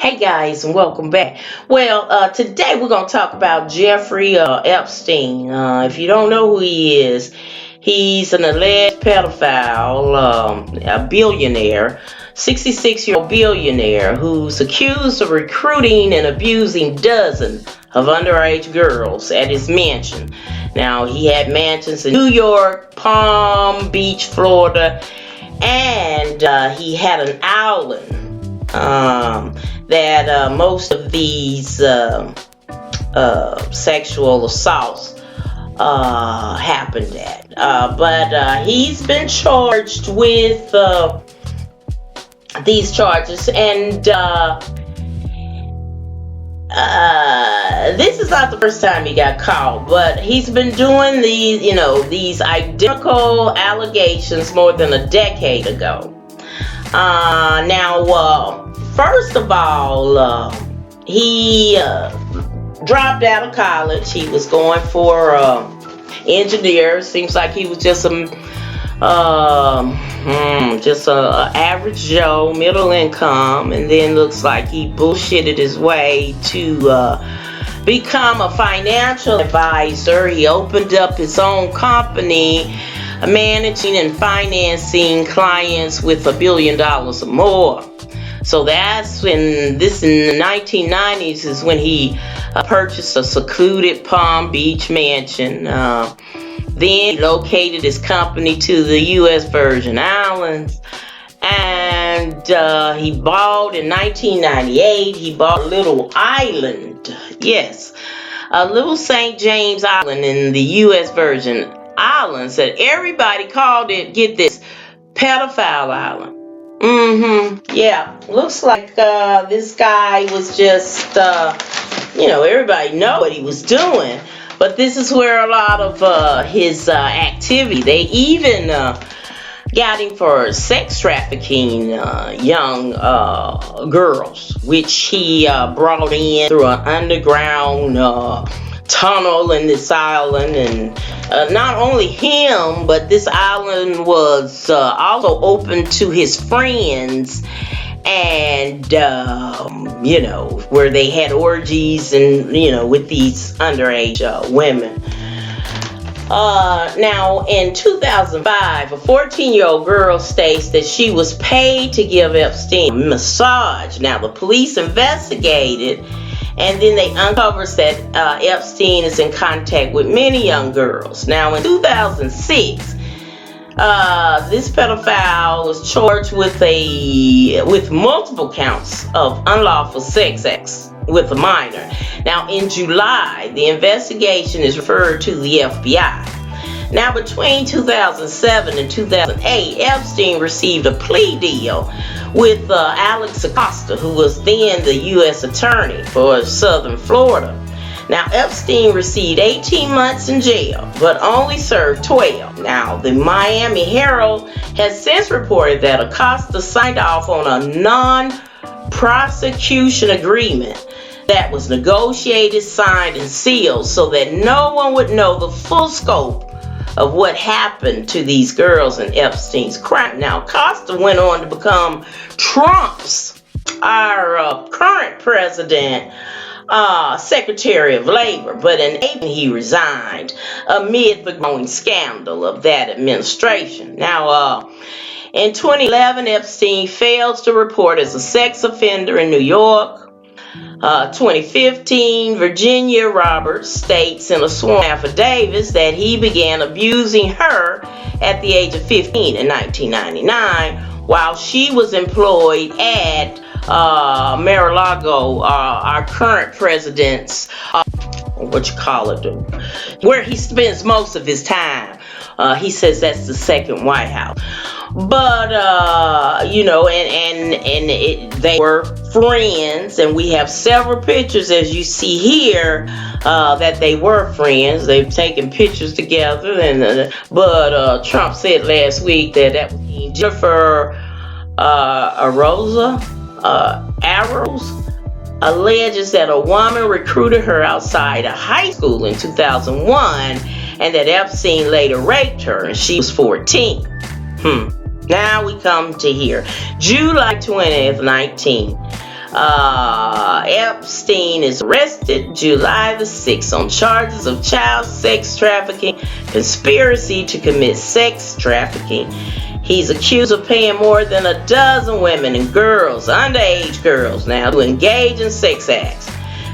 Hey guys, and welcome back. Today we're going to talk about Jeffrey Epstein. If you don't know who he is, he's an alleged pedophile, a billionaire, 66-year-old billionaire who's accused of recruiting and abusing dozens of underage girls at his mansion. Now, he had mansions in New York, Palm Beach, Florida, and he had an island that most of these sexual assaults happened at. But he's been charged with these charges, and this is not the first time he got caught, but he's been doing these identical allegations more than a decade ago. First of all, he dropped out of college. He was going for engineer. Seems like he was just a average Joe, middle income, and then looks like he bullshitted his way to become a financial advisor. He opened up his own company, managing and financing clients with $1 billion or more. So that's when this in the 1990s is when he purchased a secluded Palm Beach mansion. Then he located his company to the U.S. Virgin Islands, and he bought in 1998. He bought a little island, yes, a little St. James Island in the U.S. Virgin Islands that everybody called it, get this, pedophile island. Yeah, looks like this guy was just, everybody know what he was doing, but this is where a lot of his activity, they even got him for sex trafficking young girls, which he brought in through an underground tunnel in this island. And not only him, but this island was also open to his friends, and where they had orgies and with these underage women. Now in 2005, a 14-year-old girl states that she was paid to give Epstein a massage. Now the police investigated, and then they uncovered that Epstein is in contact with many young girls. Now in 2006, this pedophile was charged with multiple counts of unlawful sex acts with a minor. Now in July, the investigation is referred to the FBI. Now between 2007 and 2008, Epstein received a plea deal with Alex Acosta, who was then the U.S. attorney for Southern Florida. Now Epstein received 18 months in jail, but only served 12. Now the Miami Herald has since reported that Acosta signed off on a non-prosecution agreement that was negotiated, signed, and sealed so that no one would know the full scope of what happened to these girls in Epstein's crime. Now, Acosta went on to become our current president, Secretary of Labor, but in April he resigned amid the growing scandal of that administration. Now, in 2011, Epstein fails to report as a sex offender in New York. 2015, Virginia Roberts states in a sworn affidavit that he began abusing her at the age of 15 in 1999 while she was employed at Mar-a-Lago, our current president's, where he spends most of his time. He says that's the second White House. But, they were friends, and we have several pictures, as you see here, that they were friends. They've taken pictures together, but Trump said last week that was Jennifer Arrows alleges that a woman recruited her outside of high school in 2001, and that Epstein later raped her, and she was 14. Now we come to here. July 20th, Epstein is arrested July the 6th on charges of child sex trafficking, conspiracy to commit sex trafficking. He's accused of paying more than a dozen women and girls, underage girls now, to engage in sex acts.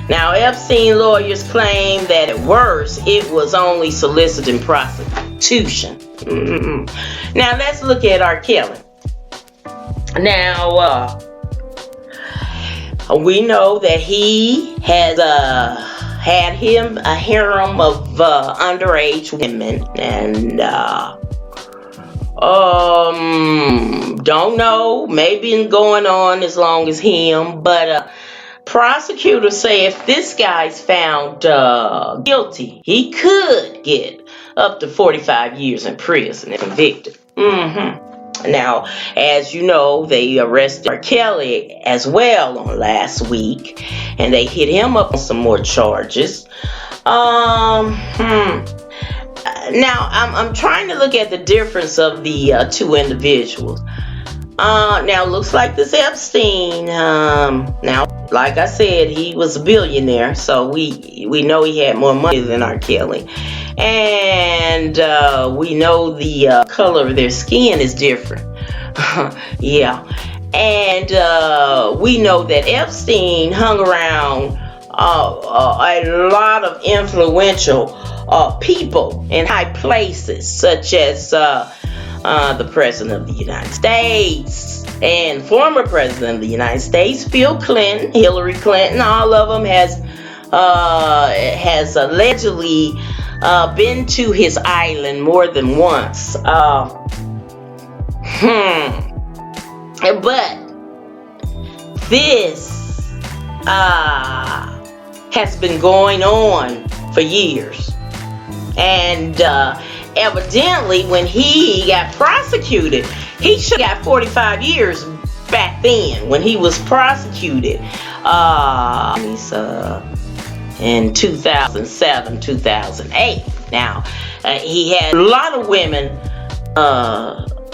Now, Epstein lawyers claim that at worst, it was only soliciting prostitution. Now, let's look at R. Kelly. Now, we know that he has had him a harem of underage women, and don't know, maybe been going on as long as him, but prosecutors say if this guy's found guilty, he could get up to 45 years in prison if convicted. Now, as you know, they arrested R. Kelly as well on last week, and they hit him up on some more charges. Now, I'm trying to look at the difference of the two individuals. Now, looks like this Epstein, now, like I said, he was a billionaire, so we know he had more money than R. Kelly. And we know the color of their skin is different. Yeah. And we know that Epstein hung around a lot of influential people in high places, such as the President of the United States and former President of the United States, Bill Clinton, Hillary Clinton. All of them has allegedly been to his island more than once. But this has been going on for years. And evidently, when he got prosecuted, he should have got 45 years back then when he was prosecuted. In 2007, 2008. Now, he had a lot of women,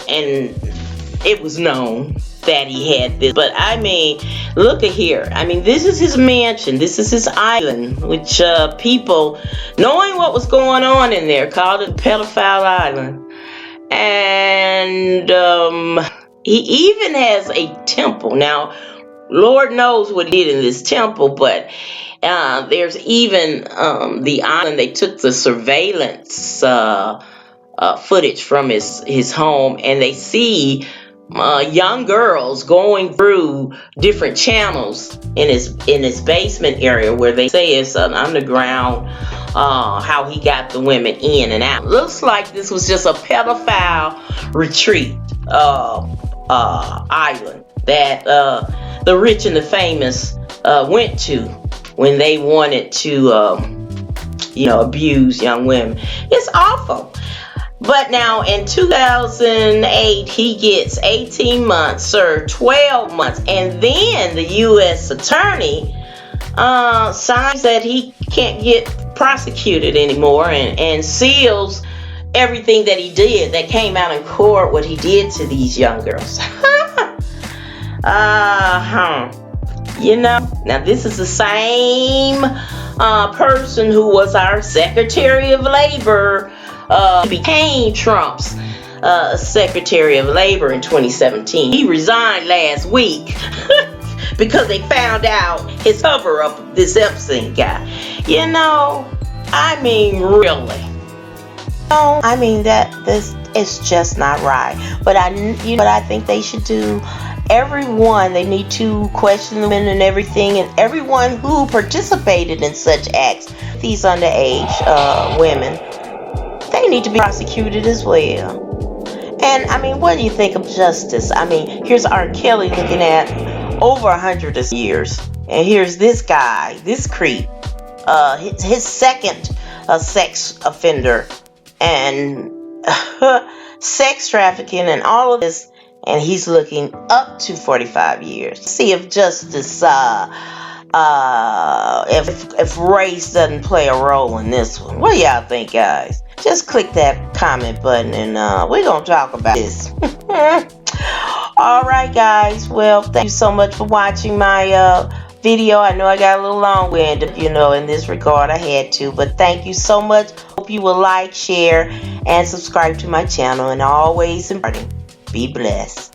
and it was known that he had this. But I mean, look at here. I mean, this is his mansion. This is his island, which people, knowing what was going on in there, called it Pedophile Island. And he even has a temple. Now, Lord knows what he did in this temple, but there's even the island. They took the surveillance footage from his home, and they see young girls going through different channels in his basement area, where they say it's an underground, how he got the women in and out. Looks like this was just a pedophile retreat island that the rich and the famous went to when they wanted to abuse young women. It's awful. But now in 2008, he gets 18 months, served 12 months, and then the U.S. attorney signs that he can't get prosecuted anymore, and seals everything that he did, that came out in court, what he did to these young girls. Now this is the same person who was our Secretary of Labor, became Trump's Secretary of Labor in 2017. He resigned last week because they found out his cover-up of this Epstein guy. I mean, really. I mean, that this is just not right. But I think they should do? Everyone, they need to question the men and everything, and everyone who participated in such acts, these underage women, they need to be prosecuted as well. And I mean, what do you think of justice? I mean, here's R. Kelly looking at over 100 years, and here's this guy, this creep, his second sex offender, and sex trafficking and all of this, and he's looking up to 45 years. See if justice, if race doesn't play a role in this one. What do y'all think, guys? Just click that comment button, and we're gonna talk about this. All right, guys. Well, thank you so much for watching my video. I know I got a little long-winded, in this regard. I had to, but thank you so much. Hope you will like, share, and subscribe to my channel. And always important, be blessed.